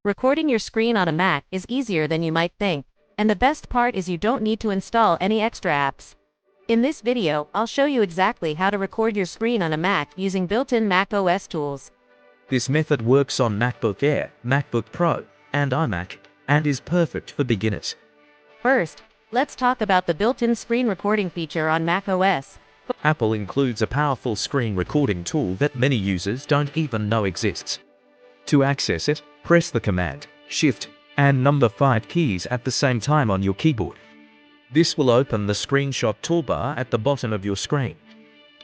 Recording your screen on a Mac is easier than you might think, and the best part is you don't need to install any extra apps. In this video, I'll show you exactly how to record your screen on a Mac using built-in macOS tools. This method works on MacBook Air, MacBook Pro, and iMac, and is perfect for beginners. First, let's talk about the built-in screen recording feature on macOS. Apple includes a powerful screen recording tool that many users don't even know exists. To access it, press the Command, Shift, and number 5 keys at the same time on your keyboard. This will open the Screenshot Toolbar at the bottom of your screen.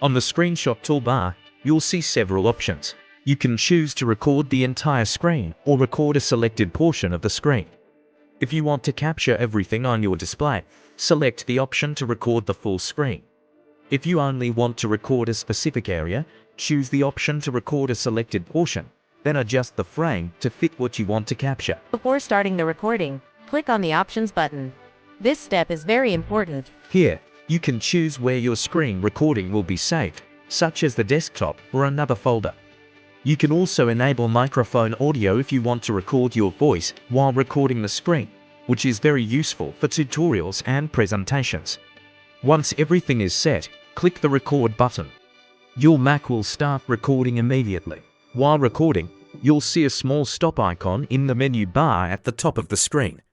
On the Screenshot Toolbar, you'll see several options. You can choose to record the entire screen or record a selected portion of the screen. If you want to capture everything on your display, select the option to record the full screen. If you only want to record a specific area, choose the option to record a selected portion, then adjust the frame to fit what you want to capture. Before starting the recording, click on the Options button. This step is very important. Here, you can choose where your screen recording will be saved, such as the desktop or another folder. You can also enable microphone audio if you want to record your voice while recording the screen, which is very useful for tutorials and presentations. Once everything is set, click the Record button. Your Mac will start recording immediately. While recording, you'll see a small stop icon in the menu bar at the top of the screen.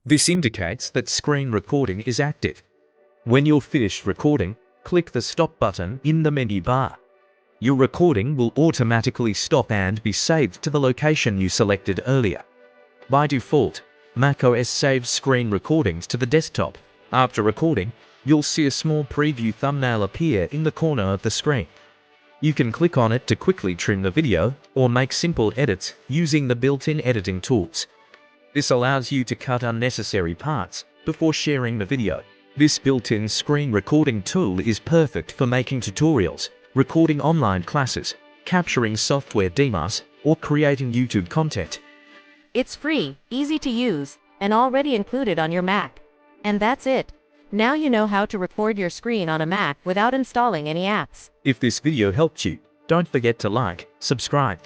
This indicates that screen recording is active. When you're finished recording, click the Stop button in the menu bar. Your recording will automatically stop and be saved to the location you selected earlier. By default, macOS saves screen recordings to the desktop. After recording, you'll see a small preview thumbnail appear in the corner of the screen. You can click on it to quickly trim the video or make simple edits using the built-in editing tools. This allows you to cut unnecessary parts before sharing the video. This built-in screen recording tool is perfect for making tutorials, recording online classes, capturing software demos, or creating YouTube content. It's free, easy to use, and already included on your Mac. And that's it. Now you know how to record your screen on a Mac without installing any apps. If this video helped you, don't forget to like, subscribe,